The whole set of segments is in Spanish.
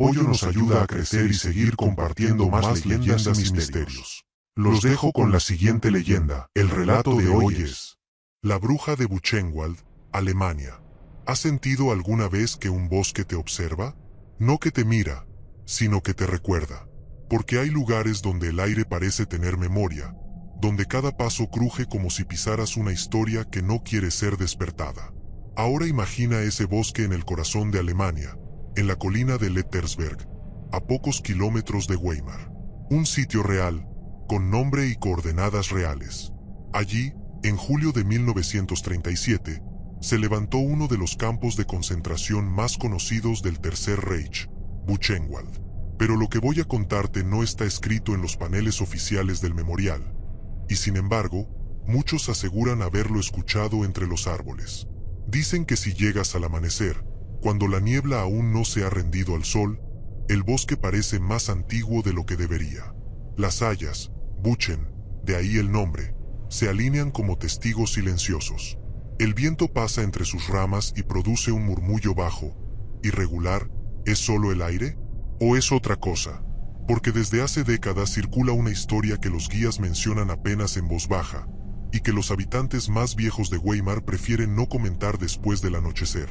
apoyo nos ayuda a crecer y seguir compartiendo más leyendas y misterios. Los dejo con la siguiente leyenda. El relato de hoy es la bruja de Buchenwald, Alemania. ¿Has sentido alguna vez que un bosque te observa? No que te mira, sino que te recuerda. Porque hay lugares donde el aire parece tener memoria, donde cada paso cruje como si pisaras una historia que no quiere ser despertada. Ahora imagina ese bosque en el corazón de Alemania, en la colina de Lettersberg, a pocos kilómetros de Weimar. Un sitio real, con nombre y coordenadas reales. Allí, en julio de 1937, se levantó uno de los campos de concentración más conocidos del Tercer Reich, Buchenwald. Pero lo que voy a contarte no está escrito en los paneles oficiales del memorial, y sin embargo, muchos aseguran haberlo escuchado entre los árboles. Dicen que si llegas al amanecer, cuando la niebla aún no se ha rendido al sol, el bosque parece más antiguo de lo que debería. Las hayas, Buchen, de ahí el nombre, se alinean como testigos silenciosos. El viento pasa entre sus ramas y produce un murmullo bajo, irregular. ¿Es solo el aire? ¿O es otra cosa? Porque desde hace décadas circula una historia que los guías mencionan apenas en voz baja, y que los habitantes más viejos de Weimar prefieren no comentar después del anochecer.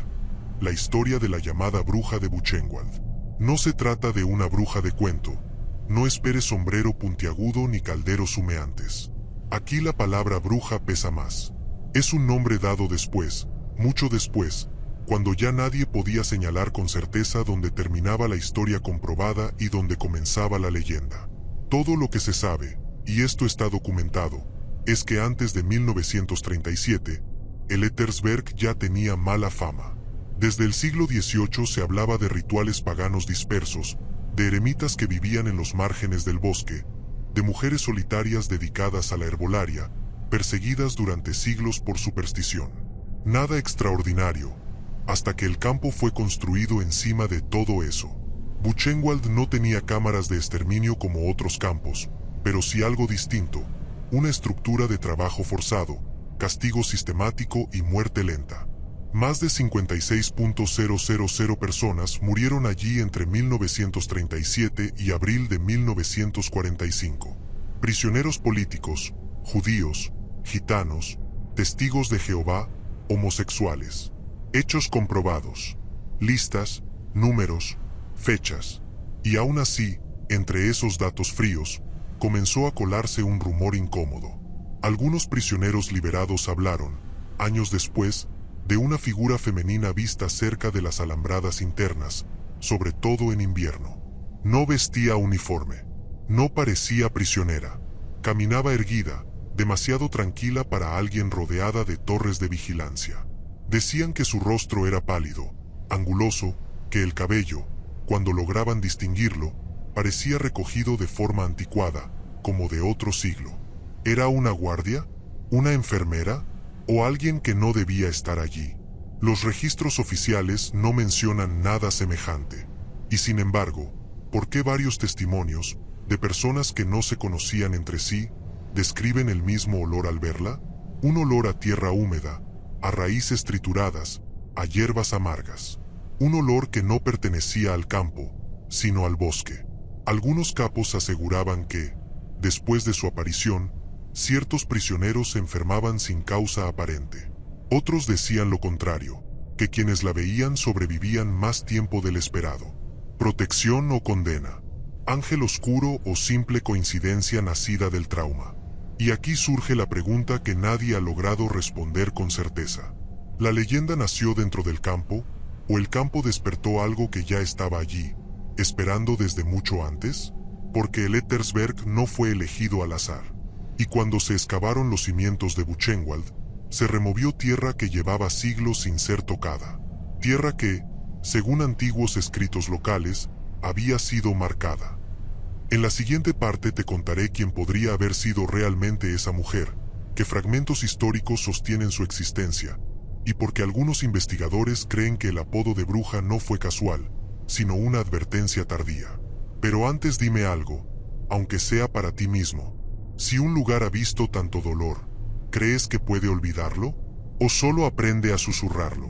La historia de la llamada bruja de Buchenwald. No se trata de una bruja de cuento. No esperes sombrero puntiagudo ni calderos humeantes. Aquí la palabra bruja pesa más. Es un nombre dado después, mucho después, cuando ya nadie podía señalar con certeza dónde terminaba la historia comprobada y dónde comenzaba la leyenda. Todo lo que se sabe, y esto está documentado, es que antes de 1937, el Lettersberg ya tenía mala fama. Desde el siglo XVIII se hablaba de rituales paganos dispersos, de eremitas que vivían en los márgenes del bosque, de mujeres solitarias dedicadas a la herbolaria, perseguidas durante siglos por superstición. Nada extraordinario, hasta que el campo fue construido encima de todo eso. Buchenwald no tenía cámaras de exterminio como otros campos, pero sí algo distinto, una estructura de trabajo forzado, castigo sistemático y muerte lenta. Más de 56.000 personas murieron allí entre 1937 y abril de 1945. Prisioneros políticos, judíos, gitanos, testigos de Jehová, homosexuales. Hechos comprobados. Listas, números, fechas. Y aún así, entre esos datos fríos, comenzó a colarse un rumor incómodo. Algunos prisioneros liberados hablaron, años después, de una figura femenina vista cerca de las alambradas internas, sobre todo en invierno. No vestía uniforme. No parecía prisionera. Caminaba erguida, demasiado tranquila para alguien rodeada de torres de vigilancia. Decían que su rostro era pálido, anguloso, que el cabello, cuando lograban distinguirlo, parecía recogido de forma anticuada, como de otro siglo. ¿Era una guardia? ¿Una enfermera? ¿O alguien que no debía estar allí? Los registros oficiales no mencionan nada semejante. Y sin embargo, ¿por qué varios testimonios, de personas que no se conocían entre sí, describen el mismo olor al verla? Un olor a tierra húmeda, a raíces trituradas, a hierbas amargas. Un olor que no pertenecía al campo, sino al bosque. Algunos capos aseguraban que, después de su aparición, ciertos prisioneros se enfermaban sin causa aparente. Otros decían lo contrario, que quienes la veían sobrevivían más tiempo del esperado. ¿Protección o condena? ¿Ángel oscuro o simple coincidencia nacida del trauma? Y aquí surge la pregunta que nadie ha logrado responder con certeza. ¿La leyenda nació dentro del campo, o el campo despertó algo que ya estaba allí, esperando desde mucho antes? Porque el Lettersberg no fue elegido al azar. Y cuando se excavaron los cimientos de Buchenwald, se removió tierra que llevaba siglos sin ser tocada. Tierra que, según antiguos escritos locales, había sido marcada. En la siguiente parte te contaré quién podría haber sido realmente esa mujer, qué fragmentos históricos sostienen su existencia, y porque algunos investigadores creen que el apodo de bruja no fue casual, sino una advertencia tardía. Pero antes dime algo, aunque sea para ti mismo. Si un lugar ha visto tanto dolor, ¿crees que puede olvidarlo? ¿O solo aprende a susurrarlo?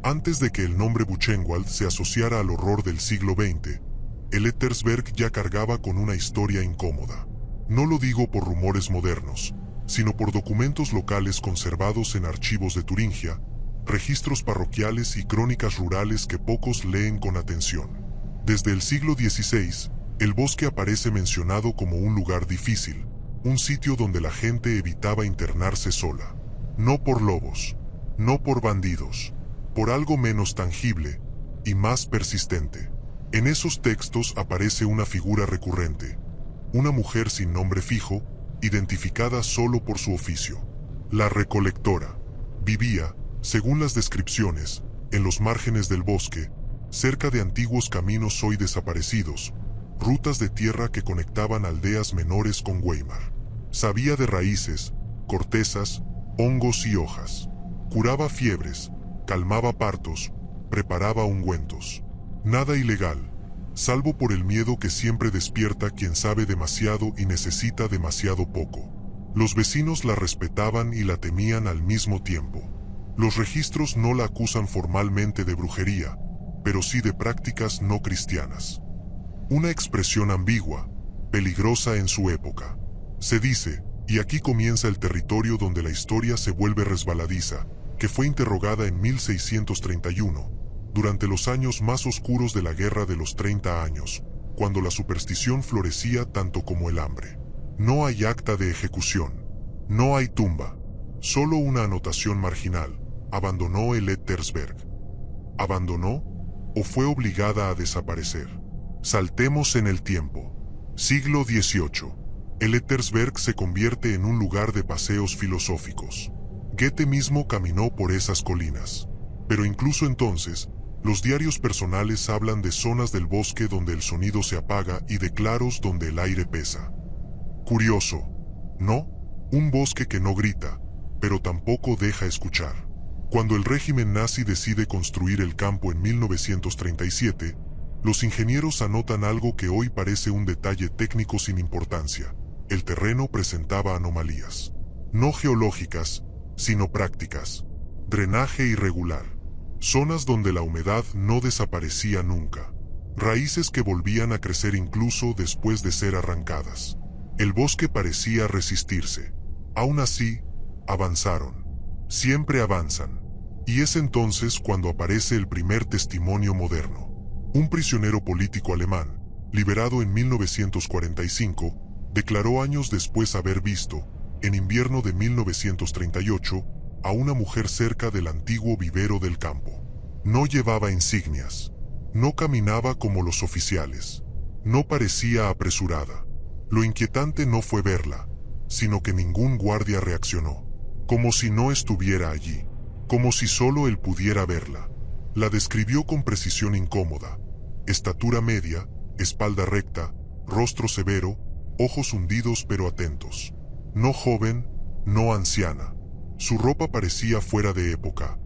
Antes de que el nombre Buchenwald se asociara al horror del siglo XX, el Ettersberg ya cargaba con una historia incómoda. No lo digo por rumores modernos, sino por documentos locales conservados en archivos de Turingia, registros parroquiales y crónicas rurales que pocos leen con atención. Desde el siglo XVI, el bosque aparece mencionado como un lugar difícil, un sitio donde la gente evitaba internarse sola. No por lobos, no por bandidos, por algo menos tangible y más persistente. En esos textos aparece una figura recurrente, una mujer sin nombre fijo, identificada solo por su oficio. La recolectora. Vivía, según las descripciones, en los márgenes del bosque, cerca de antiguos caminos hoy desaparecidos, rutas de tierra que conectaban aldeas menores con Weimar. Sabía de raíces, cortezas, hongos y hojas. Curaba fiebres, calmaba partos, preparaba ungüentos. Nada ilegal, salvo por el miedo que siempre despierta quien sabe demasiado y necesita demasiado poco. Los vecinos la respetaban y la temían al mismo tiempo. Los registros no la acusan formalmente de brujería, pero sí de prácticas no cristianas. Una expresión ambigua, peligrosa en su época. Se dice, y aquí comienza el territorio donde la historia se vuelve resbaladiza, que fue interrogada en 1631, durante los años más oscuros de la Guerra de los 30 años, cuando la superstición florecía tanto como el hambre. No hay acta de ejecución, no hay tumba, solo una anotación marginal: abandonó el Ettersberg. ¿Abandonó o fue obligada a desaparecer? Saltemos en el tiempo. Siglo XVIII. El Ettersberg se convierte en un lugar de paseos filosóficos. Goethe mismo caminó por esas colinas. Pero incluso entonces, los diarios personales hablan de zonas del bosque donde el sonido se apaga y de claros donde el aire pesa. Curioso, ¿no? Un bosque que no grita, pero tampoco deja escuchar. Cuando el régimen nazi decide construir el campo en 1937, los ingenieros anotan algo que hoy parece un detalle técnico sin importancia. El terreno presentaba anomalías. No geológicas, sino prácticas. Drenaje irregular. Zonas donde la humedad no desaparecía nunca. Raíces que volvían a crecer incluso después de ser arrancadas. El bosque parecía resistirse. Aún así, avanzaron. Siempre avanzan. Y es entonces cuando aparece el primer testimonio moderno. Un prisionero político alemán, liberado en 1945, declaró años después haber visto, en invierno de 1938, a una mujer cerca del antiguo vivero del campo. No llevaba insignias. No caminaba como los oficiales. No parecía apresurada. Lo inquietante no fue verla, sino que ningún guardia reaccionó. Como si no estuviera allí. Como si solo él pudiera verla. La describió con precisión incómoda. Estatura media, espalda recta, rostro severo, ojos hundidos pero atentos. No joven, no anciana. Su ropa parecía fuera de época.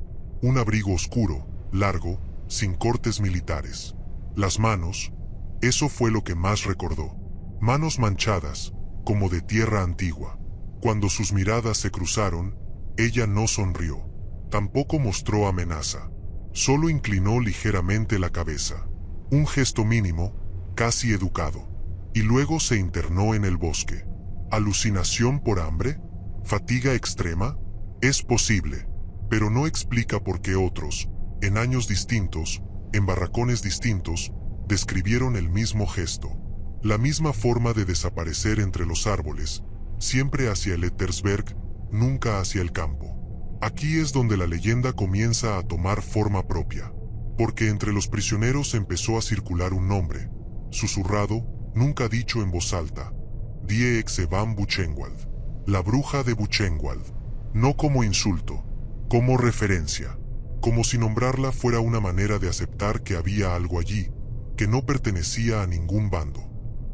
Un abrigo oscuro, largo, sin cortes militares. Las manos, eso fue lo que más recordó. Manos manchadas, como de tierra antigua. Cuando sus miradas se cruzaron, ella no sonrió. Tampoco mostró amenaza. Solo inclinó ligeramente la cabeza. Un gesto mínimo, casi educado. Y luego se internó en el bosque. ¿Alucinación por hambre? ¿Fatiga extrema? Es posible, pero no explica por qué otros, en años distintos, en barracones distintos, describieron el mismo gesto. La misma forma de desaparecer entre los árboles, siempre hacia el Ettersberg, nunca hacia el campo. Aquí es donde la leyenda comienza a tomar forma propia, porque entre los prisioneros empezó a circular un nombre, susurrado, nunca dicho en voz alta: Die Hexe van Buchenwald, la bruja de Buchenwald, no como insulto, como referencia, como si nombrarla fuera una manera de aceptar que había algo allí, que no pertenecía a ningún bando.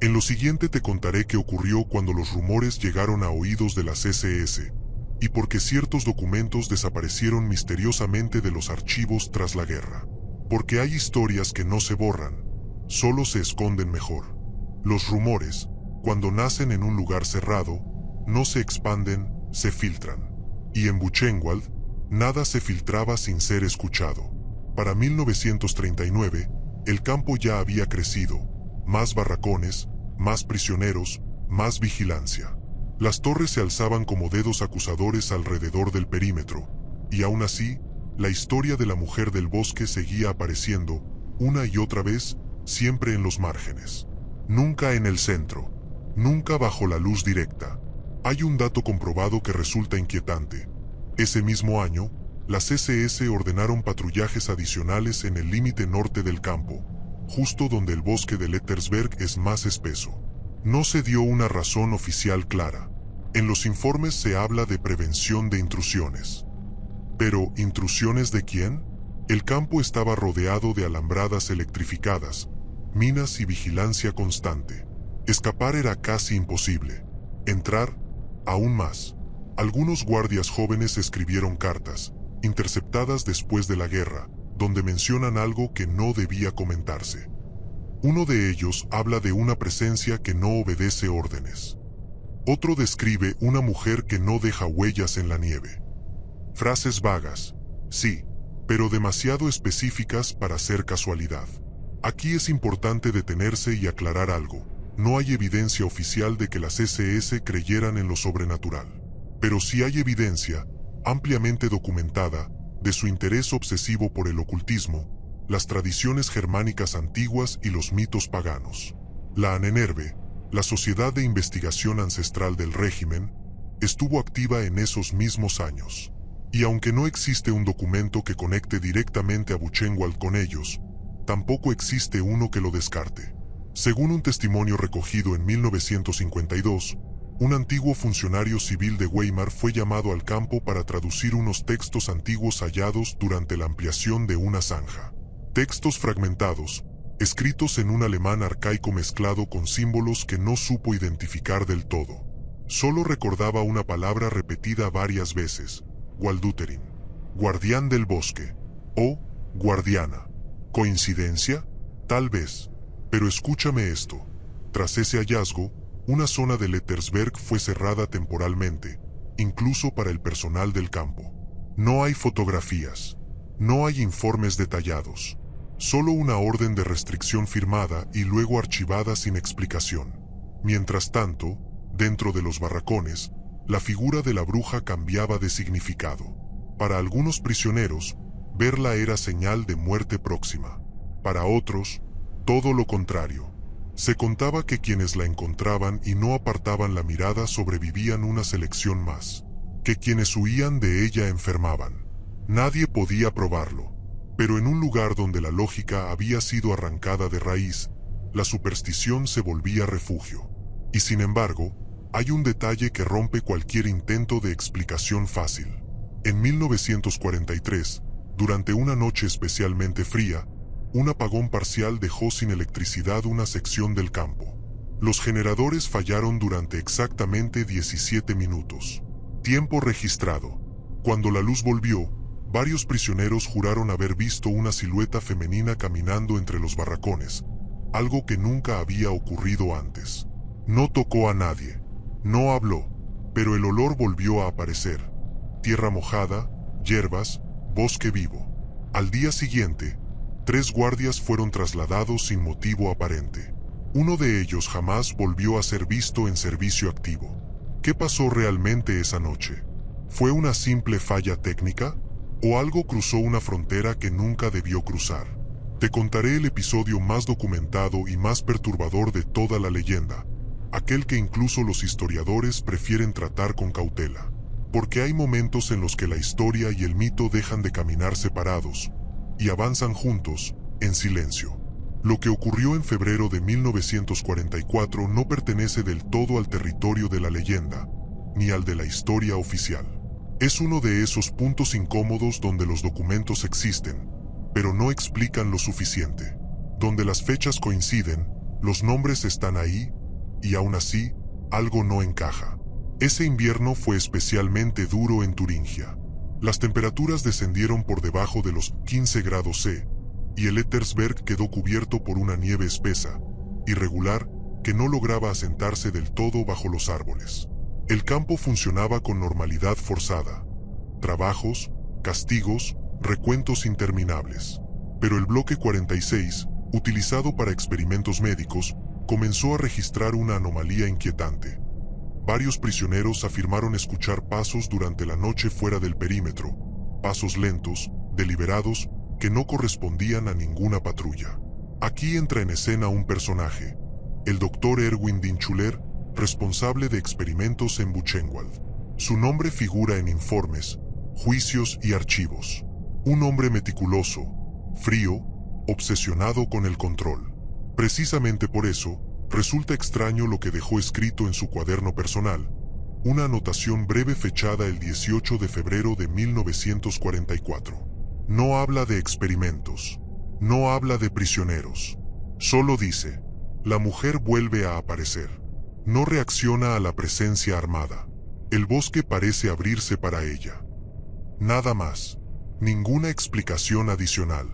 En lo siguiente te contaré qué ocurrió cuando los rumores llegaron a oídos de las SS, y por qué ciertos documentos desaparecieron misteriosamente de los archivos tras la guerra. Porque hay historias que no se borran, solo se esconden mejor. Los rumores, cuando nacen en un lugar cerrado, no se expanden, se filtran. Y en Buchenwald, nada se filtraba sin ser escuchado. Para 1939, el campo ya había crecido, más barracones, más prisioneros, más vigilancia. Las torres se alzaban como dedos acusadores alrededor del perímetro, y aún así, la historia de la mujer del bosque seguía apareciendo, una y otra vez, siempre en los márgenes. Nunca en el centro, nunca bajo la luz directa. Hay un dato comprobado que resulta inquietante. Ese mismo año, las SS ordenaron patrullajes adicionales en el límite norte del campo, justo donde el bosque de Lettersberg es más espeso. No se dio una razón oficial clara. En los informes se habla de prevención de intrusiones. Pero, ¿intrusiones de quién? El campo estaba rodeado de alambradas electrificadas, minas y vigilancia constante. Escapar era casi imposible. Entrar, aún más. Algunos guardias jóvenes escribieron cartas, interceptadas después de la guerra, donde mencionan algo que no debía comentarse. Uno de ellos habla de una presencia que no obedece órdenes. Otro describe una mujer que no deja huellas en la nieve. Frases vagas, sí, pero demasiado específicas para ser casualidad. Aquí es importante detenerse y aclarar algo. No hay evidencia oficial de que las SS creyeran en lo sobrenatural. Pero sí hay evidencia, ampliamente documentada, de su interés obsesivo por el ocultismo, las tradiciones germánicas antiguas y los mitos paganos. La Ahnenerbe, la Sociedad de Investigación Ancestral del régimen, estuvo activa en esos mismos años. Y aunque no existe un documento que conecte directamente a Buchenwald con ellos, tampoco existe uno que lo descarte. Según un testimonio recogido en 1952, un antiguo funcionario civil de Weimar fue llamado al campo para traducir unos textos antiguos hallados durante la ampliación de una zanja. Textos fragmentados, escritos en un alemán arcaico mezclado con símbolos que no supo identificar del todo. Solo recordaba una palabra repetida varias veces: Walduterin, guardián del bosque, o guardiana. ¿Coincidencia? Tal vez. Pero escúchame esto. Tras ese hallazgo, una zona de Lettersberg fue cerrada temporalmente, incluso para el personal del campo. No hay fotografías, no hay informes detallados, solo una orden de restricción firmada y luego archivada sin explicación. Mientras tanto, dentro de los barracones, la figura de la bruja cambiaba de significado. Para algunos prisioneros, verla era señal de muerte próxima. Para otros, todo lo contrario. Se contaba que quienes la encontraban y no apartaban la mirada sobrevivían una selección más, que quienes huían de ella enfermaban. Nadie podía probarlo, pero en un lugar donde la lógica había sido arrancada de raíz, la superstición se volvía refugio. Y sin embargo, hay un detalle que rompe cualquier intento de explicación fácil. En 1943, durante una noche especialmente fría, un apagón parcial dejó sin electricidad una sección del campo. Los generadores fallaron durante exactamente 17 minutos. Tiempo registrado. Cuando la luz volvió, varios prisioneros juraron haber visto una silueta femenina caminando entre los barracones, algo que nunca había ocurrido antes. No tocó a nadie, no habló, pero el olor volvió a aparecer. Tierra mojada, hierbas, bosque vivo. Al día siguiente, 3 guardias fueron trasladados sin motivo aparente. Uno de ellos jamás volvió a ser visto en servicio activo. ¿Qué pasó realmente esa noche? ¿Fue una simple falla técnica? ¿O algo cruzó una frontera que nunca debió cruzar? Te contaré el episodio más documentado y más perturbador de toda la leyenda, aquel que incluso los historiadores prefieren tratar con cautela. Porque hay momentos en los que la historia y el mito dejan de caminar separados, y avanzan juntos, en silencio. Lo que ocurrió en febrero de 1944 no pertenece del todo al territorio de la leyenda, ni al de la historia oficial. Es uno de esos puntos incómodos donde los documentos existen, pero no explican lo suficiente. Donde las fechas coinciden, los nombres están ahí, y aún así, algo no encaja. Ese invierno fue especialmente duro en Turingia. Las temperaturas descendieron por debajo de los 15 grados C, y el Lettersberg quedó cubierto por una nieve espesa, irregular, que no lograba asentarse del todo bajo los árboles. El campo funcionaba con normalidad forzada. Trabajos, castigos, recuentos interminables. Pero el bloque 46, utilizado para experimentos médicos, comenzó a registrar una anomalía inquietante. Varios prisioneros afirmaron escuchar pasos durante la noche fuera del perímetro, pasos lentos, deliberados, que no correspondían a ninguna patrulla. Aquí entra en escena un personaje, el Dr. Erwin Dinchuler, responsable de experimentos en Buchenwald. Su nombre figura en informes, juicios y archivos. Un hombre meticuloso, frío, obsesionado con el control. Precisamente por eso, resulta extraño lo que dejó escrito en su cuaderno personal, una anotación breve fechada el 18 de febrero de 1944. No habla de experimentos, no habla de prisioneros. Solo dice, la mujer vuelve a aparecer. No reacciona a la presencia armada. El bosque parece abrirse para ella. Nada más. Ninguna explicación adicional.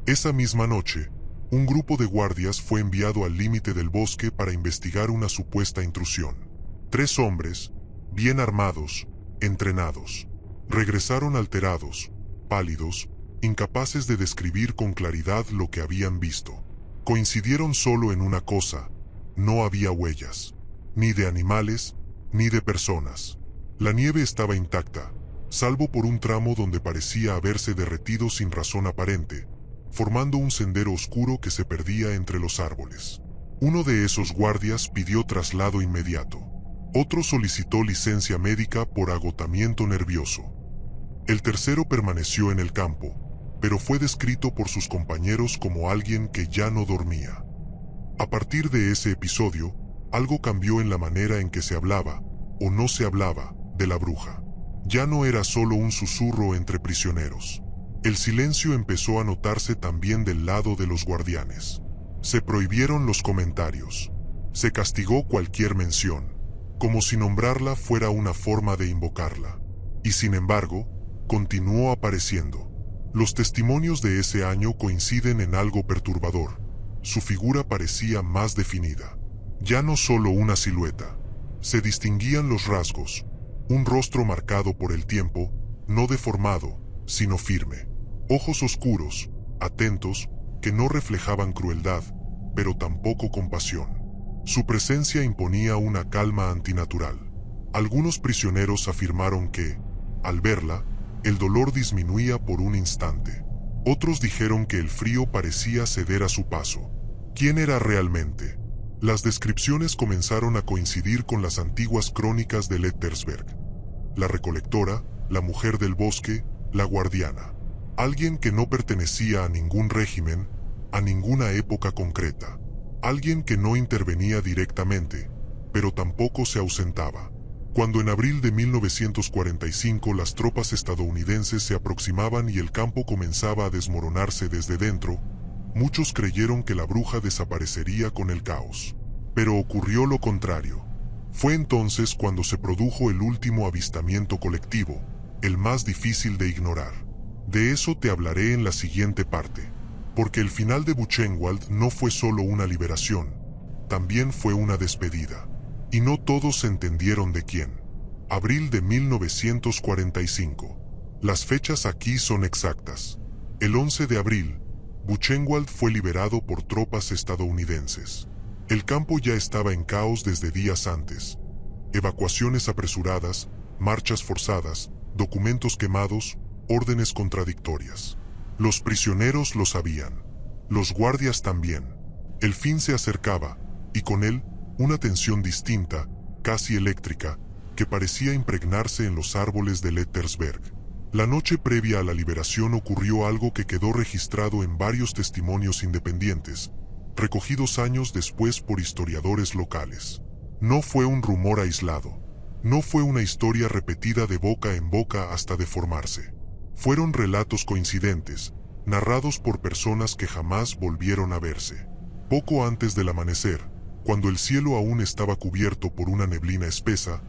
Esa misma noche, un grupo de guardias fue enviado al límite del bosque para investigar una supuesta intrusión. 3 hombres, bien armados, entrenados. Regresaron alterados, pálidos, incapaces de describir con claridad lo que habían visto. Coincidieron solo en una cosa: no había huellas, ni de animales, ni de personas. La nieve estaba intacta, salvo por un tramo donde parecía haberse derretido sin razón aparente, formando un sendero oscuro que se perdía entre los árboles. Uno de esos guardias pidió traslado inmediato. Otro solicitó licencia médica por agotamiento nervioso. El tercero permaneció en el campo, pero fue descrito por sus compañeros como alguien que ya no dormía. A partir de ese episodio, algo cambió en la manera en que se hablaba, o no se hablaba, de la bruja. Ya no era solo un susurro entre prisioneros. El silencio empezó a notarse también del lado de los guardianes. Se prohibieron los comentarios. Se castigó cualquier mención, como si nombrarla fuera una forma de invocarla. Y sin embargo, continuó apareciendo. Los testimonios de ese año coinciden en algo perturbador. Su figura parecía más definida. Ya no solo una silueta. Se distinguían los rasgos. Un rostro marcado por el tiempo, no deformado, sino firme. Ojos oscuros, atentos, que no reflejaban crueldad, pero tampoco compasión. Su presencia imponía una calma antinatural. Algunos prisioneros afirmaron que, al verla, el dolor disminuía por un instante. Otros dijeron que el frío parecía ceder a su paso. ¿Quién era realmente? Las descripciones comenzaron a coincidir con las antiguas crónicas de Lettersberg. La recolectora, la mujer del bosque, la guardiana. Alguien que no pertenecía a ningún régimen, a ninguna época concreta. Alguien que no intervenía directamente, pero tampoco se ausentaba. Cuando en abril de 1945 las tropas estadounidenses se aproximaban y el campo comenzaba a desmoronarse desde dentro, muchos creyeron que la bruja desaparecería con el caos. Pero ocurrió lo contrario. Fue entonces cuando se produjo el último avistamiento colectivo, el más difícil de ignorar. De eso te hablaré en la siguiente parte, porque el final de Buchenwald no fue solo una liberación, también fue una despedida. Y no todos entendieron de quién. Abril de 1945. Las fechas aquí son exactas. El 11 de abril, Buchenwald fue liberado por tropas estadounidenses. El campo ya estaba en caos desde días antes. Evacuaciones apresuradas, marchas forzadas, documentos quemados, órdenes contradictorias. Los prisioneros lo sabían. Los guardias también. El fin se acercaba, y con él, una tensión distinta, casi eléctrica, que parecía impregnarse en los árboles de Lettersberg. La noche previa a la liberación ocurrió algo que quedó registrado en varios testimonios independientes, recogidos años después por historiadores locales. No fue un rumor aislado. No fue una historia repetida de boca en boca hasta deformarse. Fueron relatos coincidentes, narrados por personas que jamás volvieron a verse. Poco antes del amanecer, cuando el cielo aún estaba cubierto por una neblina espesa,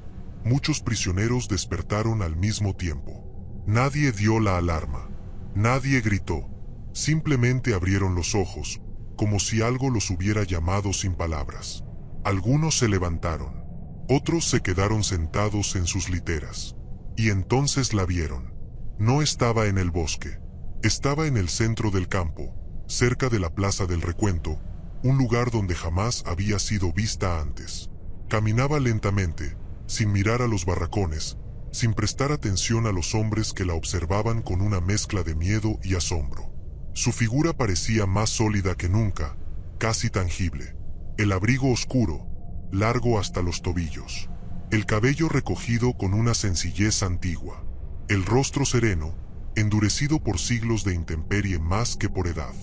muchos prisioneros despertaron al mismo tiempo. Nadie dio la alarma. Nadie gritó. Simplemente abrieron los ojos, como si algo los hubiera llamado sin palabras. Algunos se levantaron. Otros se quedaron sentados en sus literas. Y entonces la vieron. No estaba en el bosque. Estaba en el centro del campo, cerca de la Plaza del Recuento, un lugar donde jamás había sido vista antes. Caminaba lentamente, sin mirar a los barracones, sin prestar atención a los hombres que la observaban con una mezcla de miedo y asombro. Su figura parecía más sólida que nunca, casi tangible. El abrigo oscuro, largo hasta los tobillos. El cabello recogido con una sencillez antigua. El rostro sereno, endurecido por siglos de intemperie más que por edad.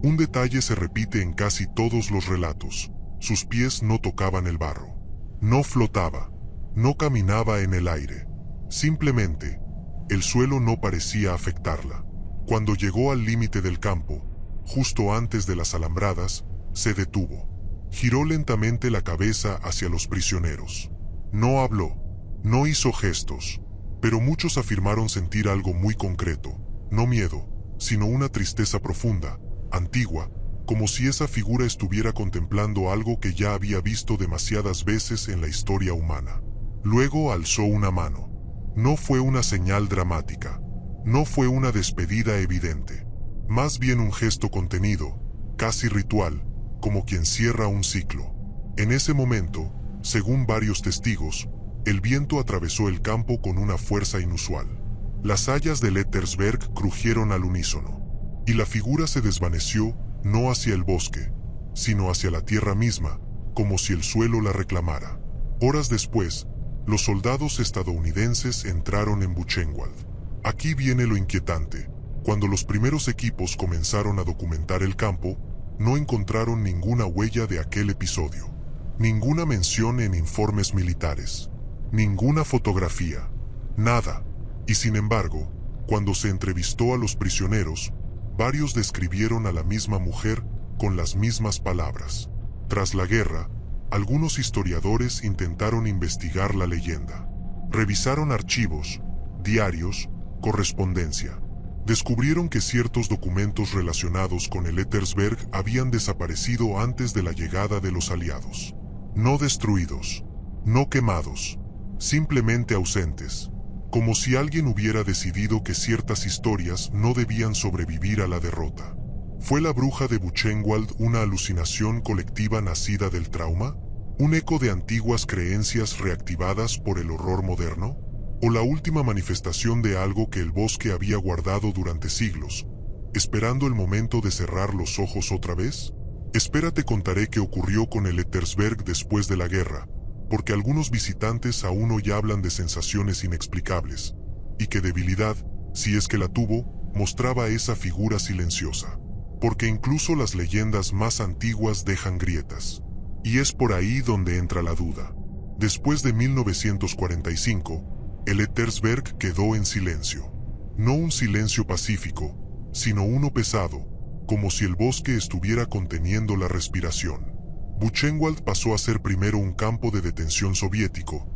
Un detalle se repite en casi todos los relatos: sus pies no tocaban el barro. No flotaba, no caminaba en el aire. Simplemente, el suelo no parecía afectarla. Cuando llegó al límite del campo, justo antes de las alambradas, se detuvo. Giró lentamente la cabeza hacia los prisioneros. No habló, no hizo gestos, pero muchos afirmaron sentir algo muy concreto, no miedo, sino una tristeza profunda, antigua, como si esa figura estuviera contemplando algo que ya había visto demasiadas veces en la historia humana. Luego alzó una mano. No fue una señal dramática, no fue una despedida evidente, más bien un gesto contenido, casi ritual, como quien cierra un ciclo. En ese momento, según varios testigos, el viento atravesó el campo con una fuerza inusual. Las hayas de Lettersberg crujieron al unísono, y la figura se desvaneció, no hacia el bosque, sino hacia la tierra misma, como si el suelo la reclamara. Horas después, los soldados estadounidenses entraron en Buchenwald. Aquí viene lo inquietante. Cuando los primeros equipos comenzaron a documentar el campo, no encontraron ninguna huella de aquel episodio. Ninguna mención en informes militares. Ninguna fotografía. Nada. Y sin embargo, cuando se entrevistó a los prisioneros, varios describieron a la misma mujer con las mismas palabras. Tras la guerra, algunos historiadores intentaron investigar la leyenda. Revisaron archivos, diarios, correspondencia. Descubrieron que ciertos documentos relacionados con el Lettersberg habían desaparecido antes de la llegada de los aliados. No destruidos, no quemados, simplemente ausentes, como si alguien hubiera decidido que ciertas historias no debían sobrevivir a la derrota. ¿Fue la bruja de Buchenwald una alucinación colectiva nacida del trauma? ¿Un eco de antiguas creencias reactivadas por el horror moderno? ¿O la última manifestación de algo que el bosque había guardado durante siglos, esperando el momento de cerrar los ojos otra vez? Te contaré qué ocurrió con el Lettersberg después de la guerra, porque algunos visitantes aún hoy hablan de sensaciones inexplicables, y qué debilidad, si es que la tuvo, mostraba esa figura silenciosa. Porque incluso las leyendas más antiguas dejan grietas. Y es por ahí donde entra la duda. Después de 1945, el Lettersberg quedó en silencio. No un silencio pacífico, sino uno pesado, como si el bosque estuviera conteniendo la respiración. Buchenwald pasó a ser primero un campo de detención soviético,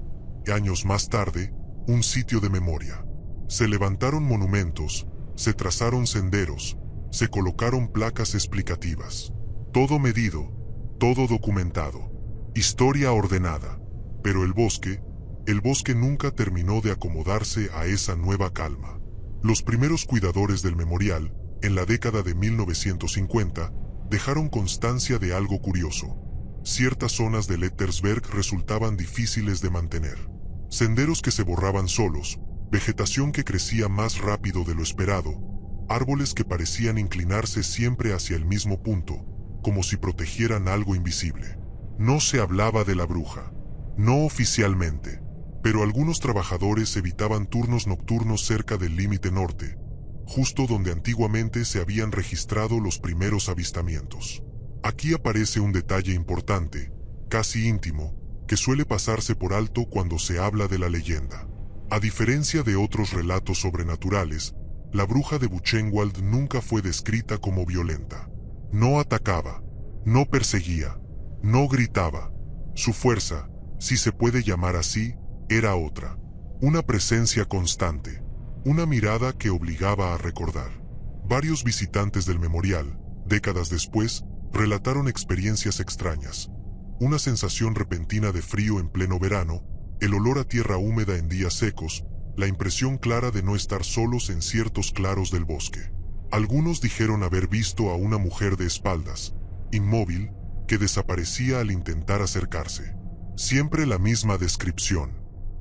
y años más tarde, un sitio de memoria. Se levantaron monumentos, se trazaron senderos, se colocaron placas explicativas. Todo medido, todo documentado, historia ordenada. Pero el bosque nunca terminó de acomodarse a esa nueva calma. Los primeros cuidadores del memorial, en la década de 1950, dejaron constancia de algo curioso. Ciertas zonas de Lettersberg resultaban difíciles de mantener. Senderos que se borraban solos, vegetación que crecía más rápido de lo esperado, árboles que parecían inclinarse siempre hacia el mismo punto, como si protegieran algo invisible. No se hablaba de la bruja, no oficialmente, pero algunos trabajadores evitaban turnos nocturnos cerca del límite norte, justo donde antiguamente se habían registrado los primeros avistamientos. Aquí aparece un detalle importante, casi íntimo, que suele pasarse por alto cuando se habla de la leyenda. A diferencia de otros relatos sobrenaturales, la bruja de Buchenwald nunca fue descrita como violenta. No atacaba, no perseguía, no gritaba. Su fuerza, si se puede llamar así, era otra. Una presencia constante, una mirada que obligaba a recordar. Varios visitantes del memorial, décadas después, relataron experiencias extrañas. Una sensación repentina de frío en pleno verano, el olor a tierra húmeda en días secos, la impresión clara de no estar solos en ciertos claros del bosque. Algunos dijeron haber visto a una mujer de espaldas, inmóvil, que desaparecía al intentar acercarse. Siempre la misma descripción.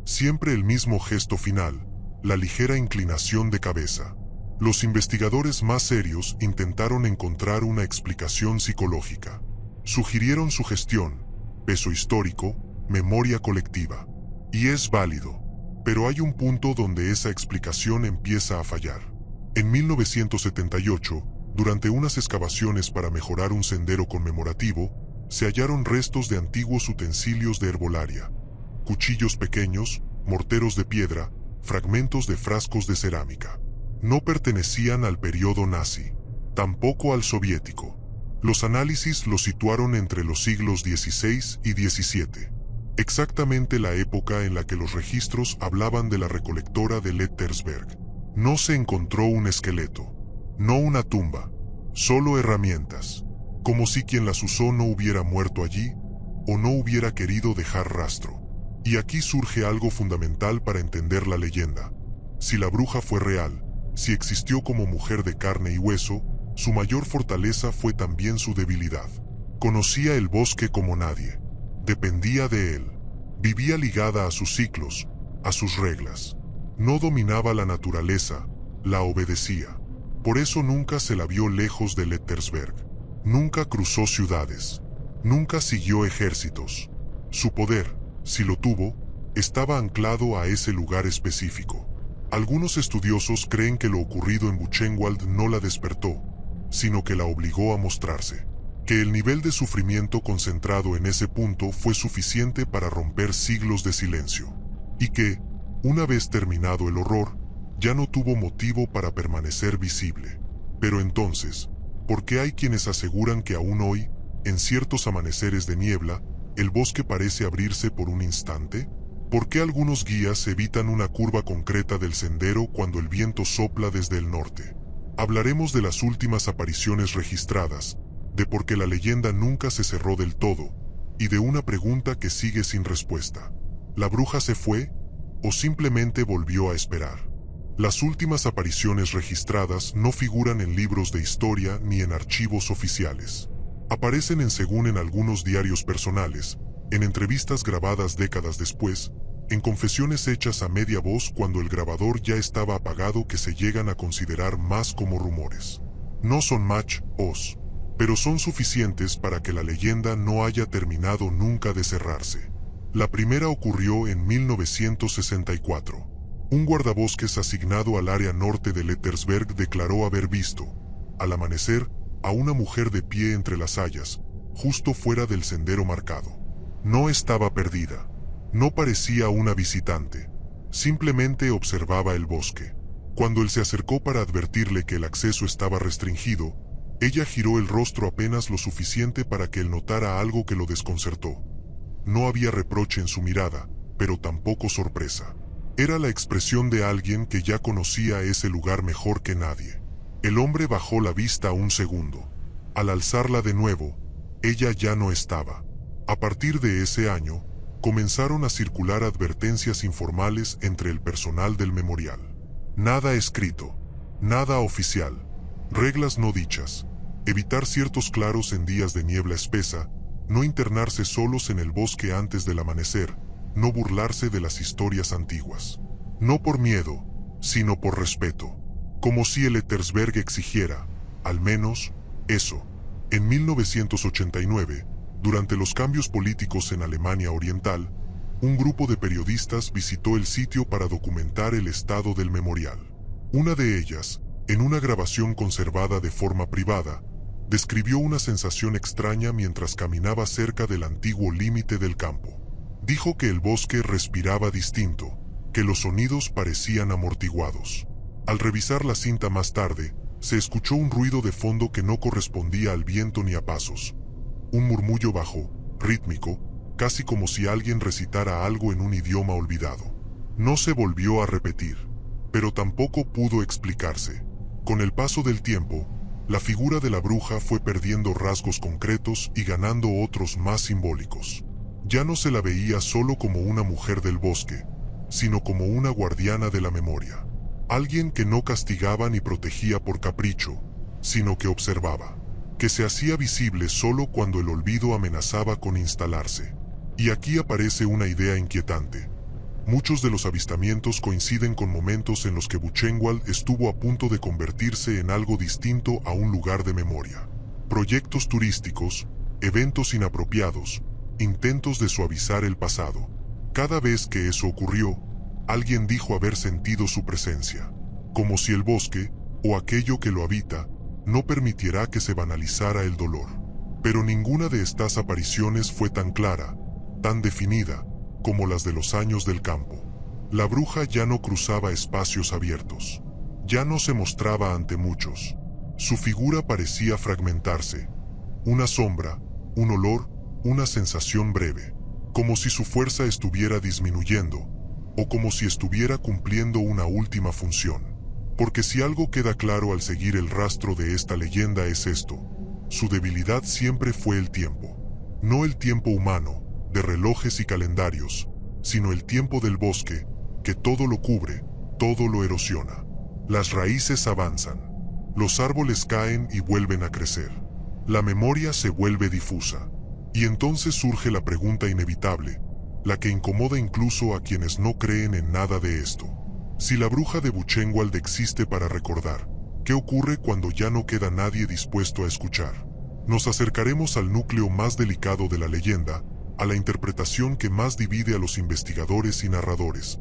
Siempre el mismo gesto final, la ligera inclinación de cabeza. Los investigadores más serios intentaron encontrar una explicación psicológica. Sugirieron sugestión, peso histórico, memoria colectiva. Y es válido, pero hay un punto donde esa explicación empieza a fallar. En 1978, durante unas excavaciones para mejorar un sendero conmemorativo, se hallaron restos de antiguos utensilios de herbolaria. Cuchillos pequeños, morteros de piedra, fragmentos de frascos de cerámica. No pertenecían al periodo nazi, tampoco al soviético. Los análisis los situaron entre los siglos XVI y XVII, exactamente la época en la que los registros hablaban de la recolectora de Lettersberg. No se encontró un esqueleto, no una tumba, solo herramientas, como si quien las usó no hubiera muerto allí o no hubiera querido dejar rastro. Y aquí surge algo fundamental para entender la leyenda. Si la bruja fue real, si existió como mujer de carne y hueso, su mayor fortaleza fue también su debilidad. Conocía el bosque como nadie. Dependía de él. Vivía ligada a sus ciclos, a sus reglas. No dominaba la naturaleza, la obedecía. Por eso nunca se la vio lejos de Lettersberg. Nunca cruzó ciudades. Nunca siguió ejércitos. Su poder, si lo tuvo, estaba anclado a ese lugar específico. Algunos estudiosos creen que lo ocurrido en Buchenwald no la despertó, sino que la obligó a mostrarse. Que el nivel de sufrimiento concentrado en ese punto fue suficiente para romper siglos de silencio. Y que, una vez terminado el horror, ya no tuvo motivo para permanecer visible. Pero entonces, ¿por qué hay quienes aseguran que aún hoy, en ciertos amaneceres de niebla, el bosque parece abrirse por un instante? ¿Por qué algunos guías evitan una curva concreta del sendero cuando el viento sopla desde el norte? Hablaremos de las últimas apariciones registradas, de por qué la leyenda nunca se cerró del todo, y de una pregunta que sigue sin respuesta. ¿La bruja se fue? ¿O simplemente volvió a esperar? Las últimas apariciones registradas no figuran en libros de historia ni en archivos oficiales. Aparecen según en algunos diarios personales, en entrevistas grabadas décadas después, en confesiones hechas a media voz cuando el grabador ya estaba apagado que se llegan a considerar más como rumores. No son match-os, pero son suficientes para que la leyenda no haya terminado nunca de cerrarse. La primera ocurrió en 1964. Un guardabosques asignado al área norte de Lettersberg declaró haber visto, al amanecer, a una mujer de pie entre las hayas, justo fuera del sendero marcado. No estaba perdida. No parecía una visitante. Simplemente observaba el bosque. Cuando él se acercó para advertirle que el acceso estaba restringido, ella giró el rostro apenas lo suficiente para que él notara algo que lo desconcertó. No había reproche en su mirada, pero tampoco sorpresa. Era la expresión de alguien que ya conocía ese lugar mejor que nadie. El hombre bajó la vista un segundo. Al alzarla de nuevo, ella ya no estaba. A partir de ese año, comenzaron a circular advertencias informales entre el personal del memorial. Nada escrito, nada oficial, reglas no dichas, evitar ciertos claros en días de niebla espesa, no internarse solos en el bosque antes del amanecer, no burlarse de las historias antiguas. No por miedo, sino por respeto. Como si el Lettersberg exigiera, al menos, eso. En 1989, durante los cambios políticos en Alemania Oriental, un grupo de periodistas visitó el sitio para documentar el estado del memorial. Una de ellas, en una grabación conservada de forma privada, describió una sensación extraña mientras caminaba cerca del antiguo límite del campo. Dijo que el bosque respiraba distinto, que los sonidos parecían amortiguados. Al revisar la cinta más tarde, se escuchó un ruido de fondo que no correspondía al viento ni a pasos. Un murmullo bajo, rítmico, casi como si alguien recitara algo en un idioma olvidado. No se volvió a repetir, pero tampoco pudo explicarse. Con el paso del tiempo, la figura de la bruja fue perdiendo rasgos concretos y ganando otros más simbólicos. Ya no se la veía solo como una mujer del bosque, sino como una guardiana de la memoria. Alguien que no castigaba ni protegía por capricho, sino que observaba, que se hacía visible solo cuando el olvido amenazaba con instalarse. Y aquí aparece una idea inquietante. Muchos de los avistamientos coinciden con momentos en los que Buchenwald estuvo a punto de convertirse en algo distinto a un lugar de memoria. Proyectos turísticos, eventos inapropiados, intentos de suavizar el pasado. Cada vez que eso ocurrió, alguien dijo haber sentido su presencia, como si el bosque, o aquello que lo habita, no permitiera que se banalizara el dolor. Pero ninguna de estas apariciones fue tan clara, tan definida, como las de los años del campo. La bruja ya no cruzaba espacios abiertos. Ya no se mostraba ante muchos. Su figura parecía fragmentarse. Una sombra, un olor, una sensación breve. Como si su fuerza estuviera disminuyendo, o como si estuviera cumpliendo una última función. Porque si algo queda claro al seguir el rastro de esta leyenda es esto: su debilidad siempre fue el tiempo. No el tiempo humano, de relojes y calendarios, sino el tiempo del bosque, que todo lo cubre, todo lo erosiona. Las raíces avanzan, los árboles caen y vuelven a crecer. La memoria se vuelve difusa. Y entonces surge la pregunta inevitable, la que incomoda incluso a quienes no creen en nada de esto. Si la bruja de Buchenwald existe para recordar, ¿qué ocurre cuando ya no queda nadie dispuesto a escuchar? Nos acercaremos al núcleo más delicado de la leyenda, a la interpretación que más divide a los investigadores y narradores: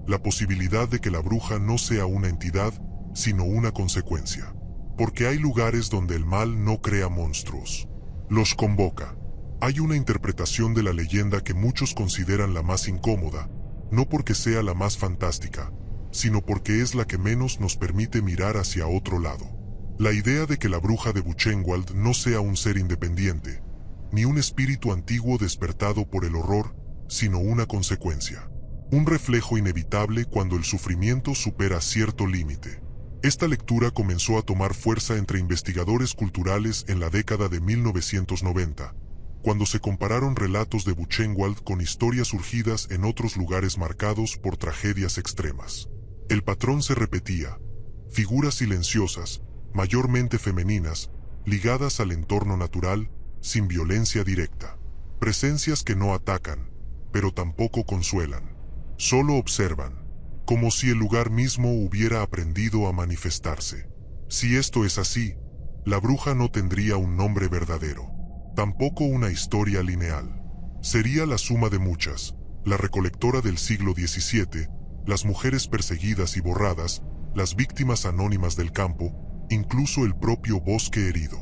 la posibilidad de que la bruja no sea una entidad, sino una consecuencia. Porque hay lugares donde el mal no crea monstruos, los convoca. Hay una interpretación de la leyenda que muchos consideran la más incómoda, no porque sea la más fantástica, sino porque es la que menos nos permite mirar hacia otro lado. La idea de que la bruja de Buchenwald no sea un ser independiente, ni un espíritu antiguo despertado por el horror, sino una consecuencia. Un reflejo inevitable cuando el sufrimiento supera cierto límite. Esta lectura comenzó a tomar fuerza entre investigadores culturales en la década de 1990, cuando se compararon relatos de Buchenwald con historias surgidas en otros lugares marcados por tragedias extremas. El patrón se repetía: figuras silenciosas, mayormente femeninas, ligadas al entorno natural, sin violencia directa. Presencias que no atacan, pero tampoco consuelan. Solo observan, como si el lugar mismo hubiera aprendido a manifestarse. Si esto es así, la bruja no tendría un nombre verdadero, tampoco una historia lineal. Sería la suma de muchas: la recolectora del siglo XVII, las mujeres perseguidas y borradas, las víctimas anónimas del campo, incluso el propio bosque herido.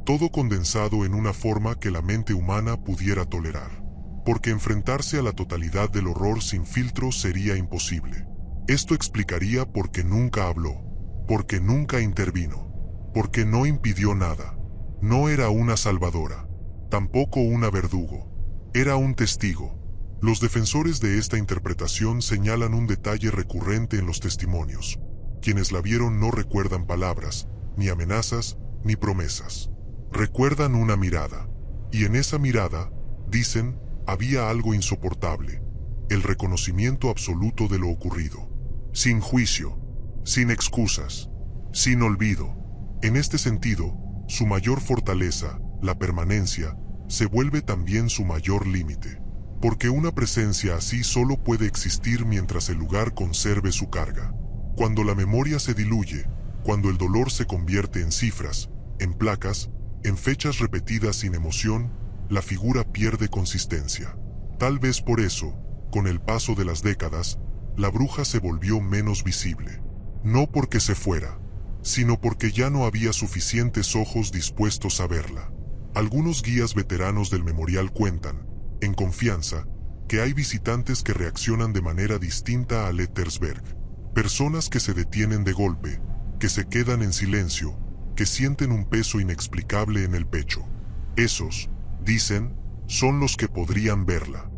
Todo condensado en una forma que la mente humana pudiera tolerar. Porque enfrentarse a la totalidad del horror sin filtro sería imposible. Esto explicaría por qué nunca habló, porque nunca intervino, porque no impidió nada. No era una salvadora, tampoco una verdugo. Era un testigo. Los defensores de esta interpretación señalan un detalle recurrente en los testimonios. Quienes la vieron no recuerdan palabras, ni amenazas, ni promesas. Recuerdan una mirada. Y en esa mirada, dicen, había algo insoportable: el reconocimiento absoluto de lo ocurrido. Sin juicio, sin excusas, sin olvido. En este sentido, su mayor fortaleza, la permanencia, se vuelve también su mayor límite. Porque una presencia así solo puede existir mientras el lugar conserve su carga. Cuando la memoria se diluye, cuando el dolor se convierte en cifras, en placas, en fechas repetidas sin emoción, la figura pierde consistencia. Tal vez por eso, con el paso de las décadas, la bruja se volvió menos visible. No porque se fuera, sino porque ya no había suficientes ojos dispuestos a verla. Algunos guías veteranos del memorial cuentan, en confianza, que hay visitantes que reaccionan de manera distinta a Lettersberg. Personas que se detienen de golpe, que se quedan en silencio, que sienten un peso inexplicable en el pecho. Esos, dicen, son los que podrían verla.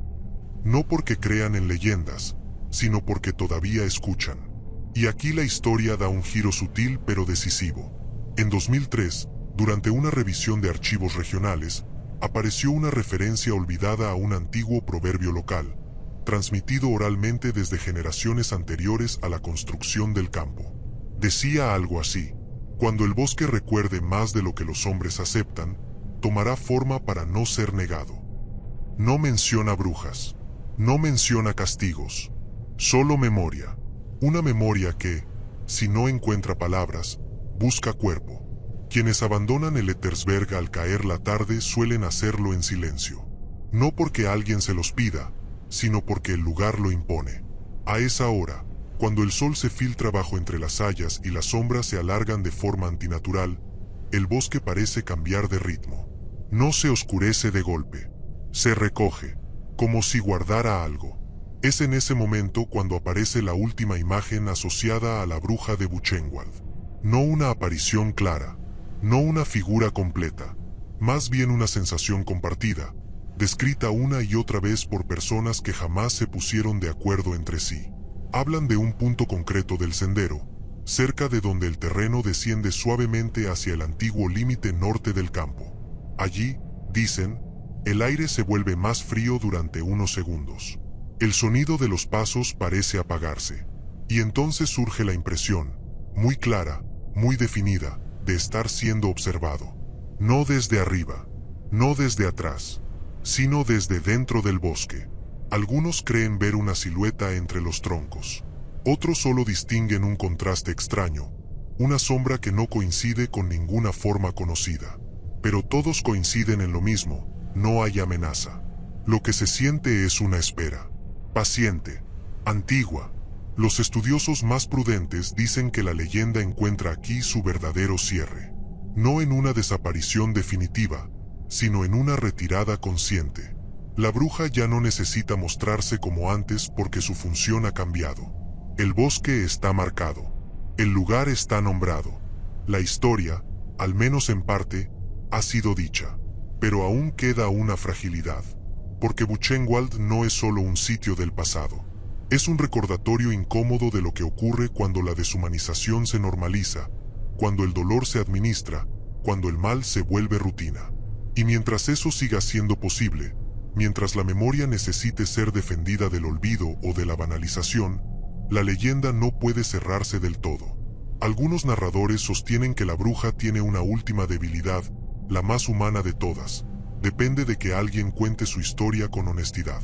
No porque crean en leyendas, sino porque todavía escuchan. Y aquí la historia da un giro sutil pero decisivo. En 2003, durante una revisión de archivos regionales, apareció una referencia olvidada a un antiguo proverbio local: transmitido oralmente desde generaciones anteriores a la construcción del campo. Decía algo así: cuando el bosque recuerde más de lo que los hombres aceptan, tomará forma para no ser negado. No menciona brujas, no menciona castigos, solo memoria. Una memoria que, si no encuentra palabras, busca cuerpo. Quienes abandonan el Ettersberg al caer la tarde suelen hacerlo en silencio. No porque alguien se los pida, sino porque el lugar lo impone. A esa hora, cuando el sol se filtra bajo entre las hayas y las sombras se alargan de forma antinatural, el bosque parece cambiar de ritmo. No se oscurece de golpe. Se recoge, como si guardara algo. Es en ese momento cuando aparece la última imagen asociada a la bruja de Buchenwald. No una aparición clara, no una figura completa, más bien una sensación compartida, descrita una y otra vez por personas que jamás se pusieron de acuerdo entre sí. Hablan de un punto concreto del sendero, cerca de donde el terreno desciende suavemente hacia el antiguo límite norte del campo. Allí, dicen, el aire se vuelve más frío durante unos segundos. El sonido de los pasos parece apagarse. Y entonces surge la impresión, muy clara, muy definida, de estar siendo observado. No desde arriba, no desde atrás, sino desde dentro del bosque. Algunos creen ver una silueta entre los troncos. Otros solo distinguen un contraste extraño, una sombra que no coincide con ninguna forma conocida. Pero todos coinciden en lo mismo: no hay amenaza. Lo que se siente es una espera. Paciente, antigua. Los estudiosos más prudentes dicen que la leyenda encuentra aquí su verdadero cierre. No en una desaparición definitiva, sino en una retirada consciente. La bruja ya no necesita mostrarse como antes porque su función ha cambiado. El bosque está marcado. El lugar está nombrado. La historia, al menos en parte, ha sido dicha. Pero aún queda una fragilidad. Porque Buchenwald no es solo un sitio del pasado. Es un recordatorio incómodo de lo que ocurre cuando la deshumanización se normaliza, cuando el dolor se administra, cuando el mal se vuelve rutina. Y mientras eso siga siendo posible, mientras la memoria necesite ser defendida del olvido o de la banalización, la leyenda no puede cerrarse del todo. Algunos narradores sostienen que la bruja tiene una última debilidad, la más humana de todas. Depende de que alguien cuente su historia con honestidad.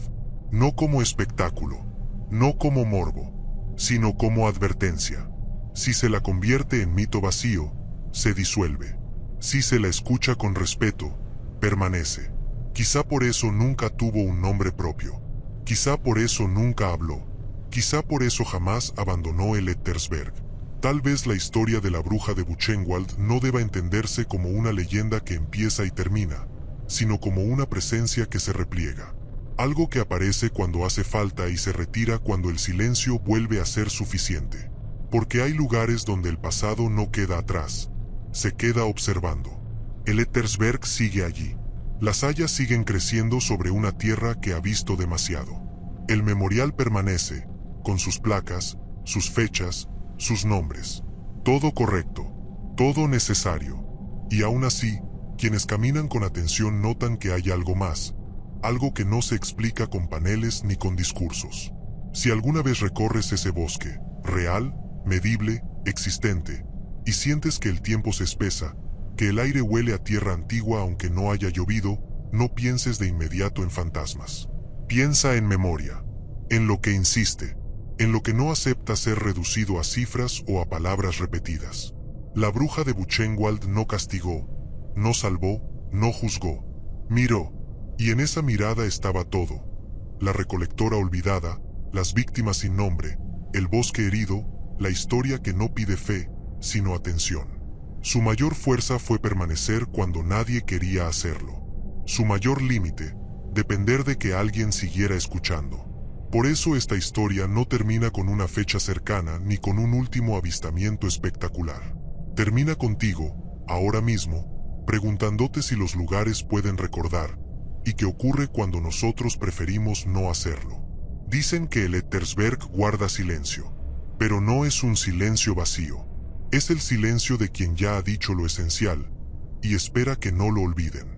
No como espectáculo, no como morbo, sino como advertencia. Si se la convierte en mito vacío, se disuelve. Si se la escucha con respeto, permanece. Quizá por eso nunca tuvo un nombre propio. Quizá por eso nunca habló. Quizá por eso jamás abandonó el Ettersberg. Tal vez la historia de la bruja de Buchenwald no deba entenderse como una leyenda que empieza y termina, sino como una presencia que se repliega. Algo que aparece cuando hace falta y se retira cuando el silencio vuelve a ser suficiente. Porque hay lugares donde el pasado no queda atrás, se queda observando. El Ettersberg sigue allí. Las hayas siguen creciendo sobre una tierra que ha visto demasiado. El memorial permanece, con sus placas, sus fechas, sus nombres. Todo correcto, todo necesario. Y aún así, quienes caminan con atención notan que hay algo más, algo que no se explica con paneles ni con discursos. Si alguna vez recorres ese bosque, real, medible, existente, y sientes que el tiempo se espesa, que el aire huele a tierra antigua aunque no haya llovido, no pienses de inmediato en fantasmas. Piensa en memoria, en lo que insiste, en lo que no acepta ser reducido a cifras o a palabras repetidas. La bruja de Buchenwald no castigó, no salvó, no juzgó. Miró, y en esa mirada estaba todo. La recolectora olvidada, las víctimas sin nombre, el bosque herido, la historia que no pide fe, sino atención. Su mayor fuerza fue permanecer cuando nadie quería hacerlo. Su mayor límite, depender de que alguien siguiera escuchando. Por eso esta historia no termina con una fecha cercana ni con un último avistamiento espectacular. Termina contigo, ahora mismo, preguntándote si los lugares pueden recordar, y qué ocurre cuando nosotros preferimos no hacerlo. Dicen que el Ettersberg guarda silencio, pero no es un silencio vacío. Es el silencio de quien ya ha dicho lo esencial, y espera que no lo olviden.